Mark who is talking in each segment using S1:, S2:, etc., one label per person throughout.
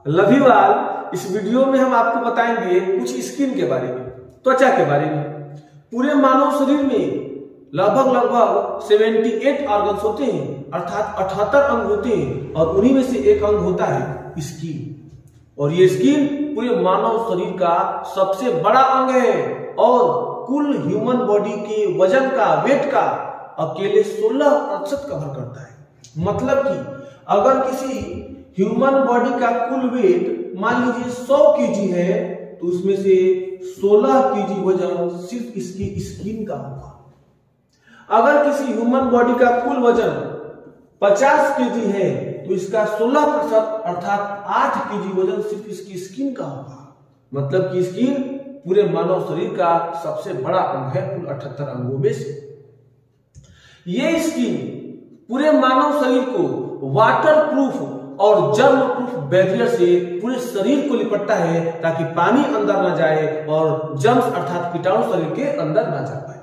S1: लवीवाल, इस वीडियो में हम आपको बताएंगे कुछ स्किन के बारे में, त्वचा के बारे में। पूरे मानव शरीर में लगभग 78 ऑर्गन्स होते हैं, अर्थात 78 अंग होते हैं, और उन्हीं में से एक अंग होता है स्किन। और ये स्किन पूरे मानव शरीर का सबसे बड़ा अंग है और कुल ह्यूमन बॉडी के वजन का, वेट का अकेले 16% कवर करता है। मतलब कि अगर किसी ह्यूमन बॉडी का कुल वेट मान लीजिए 100 केजी है, तो उसमें से 16 केजी वजन सिर्फ इसकी स्किन का होगा। अगर किसी ह्यूमन बॉडी का कुल वजन 50 केजी है, तो इसका 16% अर्थात 8 केजी वजन सिर्फ इसकी स्किन का होगा। मतलब कि स्किन पूरे मानव शरीर का सबसे बड़ा अंग है कुल 78 अंगों में से। ये स्किन पूरे मानव शरीर को वाटर प्रूफ और जर्म प्रूफ बैरियर से पूरे शरीर को लिपटता है, ताकि पानी अंदर ना जाए और जर्म्स अर्थात कीटाणु शरीर के अंदर ना जा पाए।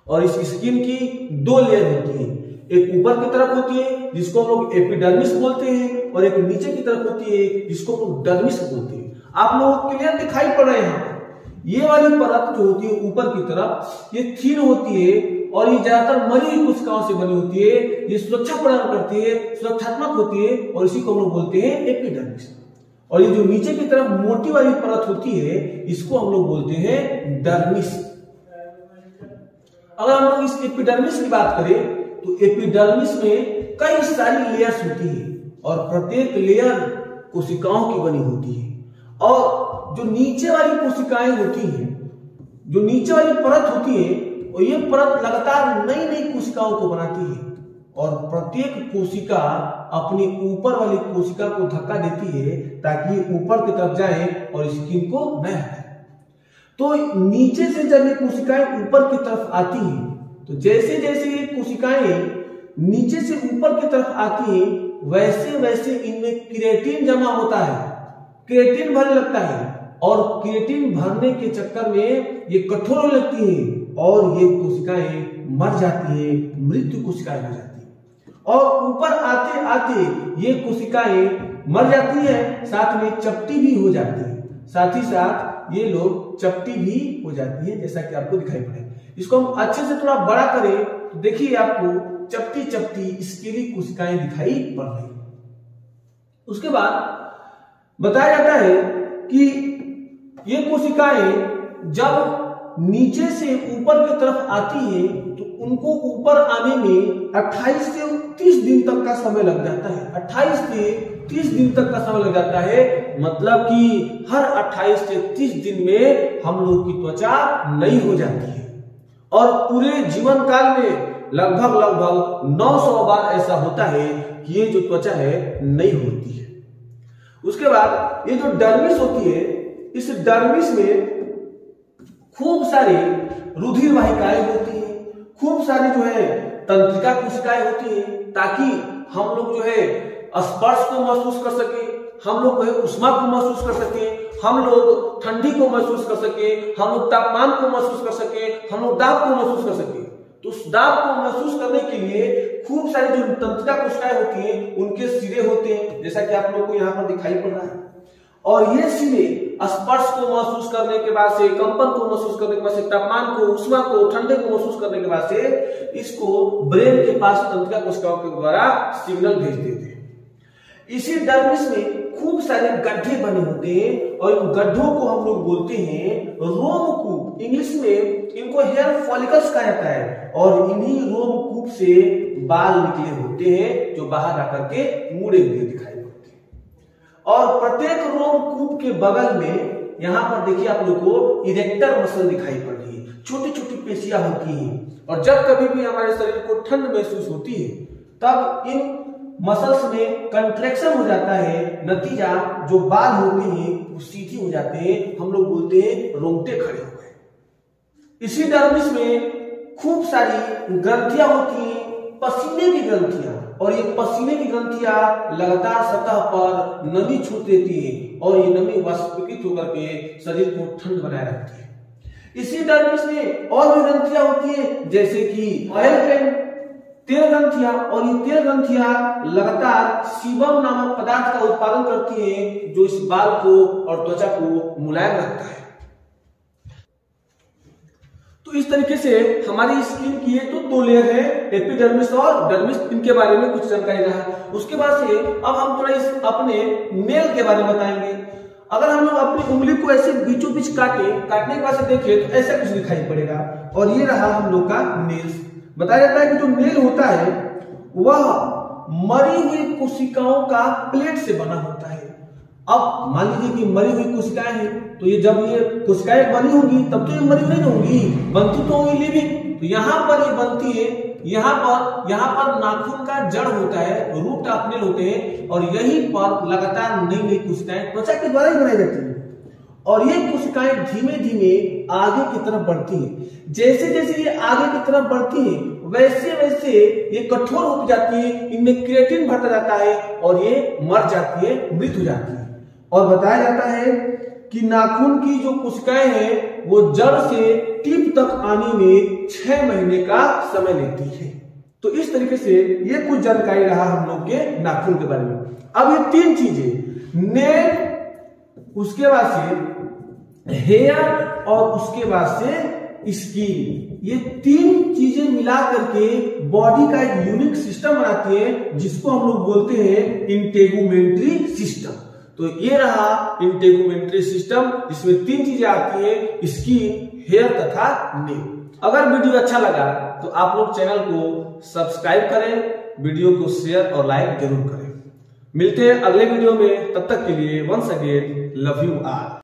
S1: और इस स्किन की 2 लेयर होती है, एक ऊपर की तरफ होती है जिसको हम लोग एपिडर्मिस बोलते हैं, और एक नीचे की तरफ होती है जिसको हम लोग डर्मिस बोलते हैं। आप लोगों को क्लियर दिखाई पड़ रहे हैं। ये वाली परत जो होती है ऊपर की तरफ, ये थिन होती है और ये ज्यादातर मरी हुई कोशिकाओं से बनी होती है। ये सुरक्षा प्रदान करती है, सुरक्षात्मक होती है, और इसी को हम लोग बोलते हैं एपिडर्मिस। और ये जो नीचे की तरफ मोटी वाली परत होती है, इसको हम लोग बोलते हैं डर्मिस। अगर हम लोग इस एपिडर्मिस की बात करें, तो एपिडर्मिस में कई सारी लेयर्स होती है और प्रत्येक लेयर कोशिकाओं की बनी होती है। और जो नीचे वाली कोशिकाएं होती हैं, जो नीचे वाली परत होती है, और ये परत लगातार नई नई कोशिकाओं को बनाती है, और प्रत्येक कोशिका अपनी ऊपर वाली कोशिका को धक्का देती है ताकि ये ऊपर की तरफ जाए और स्किन को न हटाए। तो नीचे से जब ये कोशिकाएं ऊपर की तरफ आती हैं, तो जैसे जैसे ये कोशिकाएं नीचे से ऊपर की तरफ आती हैं, वैसे वैसे इनमें क्रिएटिन जमा होता है, क्रिएटिन भरने लगता है, और क्रिएटिन भरने के चक्कर में ये कठोर होने लगती है और ये कोशिकाएं मर जाती है, मृत्यु कोशिकाएं हो जाती है। और ऊपर आते आते ये कोशिकाएं मर जाती है, साथ में चपटी भी हो जाती है, साथ ही साथ ये लोग चपटी भी हो जाती है, जैसा कि आपको दिखाई पड़े। इसको हम अच्छे से थोड़ा बड़ा करें तो देखिए आपको चपटी चपटी स्केली कोशिकाएं दिखाई पड़ रही। उसके बाद बताया जाता है कि ये कोशिकाएं जब नीचे से ऊपर की तरफ आती है, तो उनको ऊपर आने में 28 से 30 दिन तक का समय लग जाता है। 28 से 30 दिन तक का समय लग जाता है। मतलब कि हर 28 से 30 दिन में हम लोग की त्वचा नई हो जाती है, और पूरे जीवन काल में लगभग 900 बार ऐसा होता है कि ये जो त्वचा है नई होती है। उसके बाद ये जो डर्मिस होती है, इस डर्मिस में खूब सारी रुधिर वाहिकाएं होती हैं, खूब सारी जो है तंत्रिका कोशिकाएं होती हैं, ताकि हम लोग जो है स्पर्श को महसूस कर सके, हम लोग जो है उष्मा को महसूस कर सके, हम लोग ठंडी को महसूस कर सके, हम लोग तापमान को महसूस कर सके, हम लोग दाब को महसूस कर सके। तो उस दाब को महसूस करने के लिए खूब सारी जो तंत्रिका कोशिकाएं होती हैं, उनके सिरे होते हैं, जैसा कि आप लोगों को यहाँ पर दिखाई पड़ रहा है। और ये सिरे स्पर्श को महसूस करने के बाद से, कंपन को महसूस करने के बाद से, तापमान को, उष्मा को, ठंडे को महसूस करने के बाद से इसको ब्रेन के पास तंत्रिका कोशिकाओं के द्वारा सिग्नल भेज देते हैं। इसी डर्मिस में खूब सारे गड्ढे बने होते हैं, और इन गड्ढों को हम लोग बोलते हैं रोमकूप। इंग्लिश में इनको हेयर फॉलिकल्स कहा जाता है, और इन्हीं रोमकूप से बाल निकले होते हैं जो बाहर आकर के मुड़े हुए दिखाई पड़ते हैं। और प्रत्येक रोमकूप के बगल में यहाँ पर देखिए आप लोग को इरेक्टर मसल दिखाई पड़ रही है, छोटी छोटी पेशियां होती हैं। और जब कभी भी हमारे शरीर को ठंड महसूस होती है, तब इन मसल्स में कंट्रैक्शन हो जाता है, नतीजा जो बाल होते हैं वो सीधी हो जाते हैं, हम लोग बोलते हैं रोंगटे खड़े हो गए। इसी डर्मिस में खूब सारी ग्रंथियां होती हैं, पसीने की ग्रंथियां, और ये पसीने की ग्रंथियां लगातार सतह पर नमी छोड़ देती है, और ये नमी वाष्पीकृत होकर के शरीर को ठंड बनाए रखती है। इसी डर्मिस में और भी ग्रंथियां होती है, जैसे कि ऑयल ग्लैंड, तेल ग्रंथियां, और ये तेल ग्रंथियां लगातार सीबम नामक पदार्थ का उत्पादन करती हैं जो इस बाल को और त्वचा को मुलायम रखता है। तो इस तरीके से हमारी स्किन की ये तो दो लेयर है, एपिडर्मिस और डर्मिस, इनके बारे में कुछ जानकारी रहा। उसके बाद से अब हम थोड़ा इस अपने नेल के बारे में बताएंगे। अगर हम लोग अपनी उंगली को ऐसे बीचों बीच काटने के बाद से देखें तो ऐसा कुछ दिखाई पड़ेगा, और ये रहा हम लोग का नेल्स। बताया जाता है कि जो नेल होता है वह मरी हुई कोशिकाओं का प्लेट से बना होता है। अब मान लीजिए कि मरी हुई कोशिकाएं हैं, तो ये जब ये कोशिकाएं बनी होंगी तब तो ये मरी नहीं होंगी, बनती तो होंगी लिविंग। तो यहाँ पर ये बनती है, यहाँ पर नाखून का जड़ होता है, रूट ऑफ नेल होते हैं, और यहीं पर लगातार नई नई कोशिकाएं त्वचा के द्वारा ही बनाई जाती है। और ये कोशिकाएं धीमे धीमे आगे की तरफ बढ़ती हैं। जैसे जैसे ये आगे की तरफ बढ़ती हैं वैसे वैसे ये कठोर होती जाती है, इनमें क्रिएटिन बढ़ता जाता है और ये मर जाती है, मृत हो जाती है। और बताया जाता है कि नाखून की जो कोशिकाएं हैं वो जड़ से टिप तक आने में 6 महीने का समय लेती है। तो इस तरीके से ये कुछ जानकारी रहा हम लोग के नाखून के बारे में। अब ये 3 चीजें, नेल, उसके बाद से हेयर और उसके बाद से स्किन, ये 3 चीजें मिला करके बॉडी का एक यूनिक सिस्टम बनाती है जिसको हम लोग बोलते हैं इंटेगुमेंट्री सिस्टम। तो ये रहा इंटेगुमेंट्री सिस्टम, जिसमें 3 चीजें आती है, स्किन, हेयर तथा नेल। अगर वीडियो अच्छा लगा तो आप लोग चैनल को सब्सक्राइब करें, वीडियो को शेयर और लाइक जरूर करें। मिलते हैं अगले वीडियो में, तब तक के लिए once again love you all.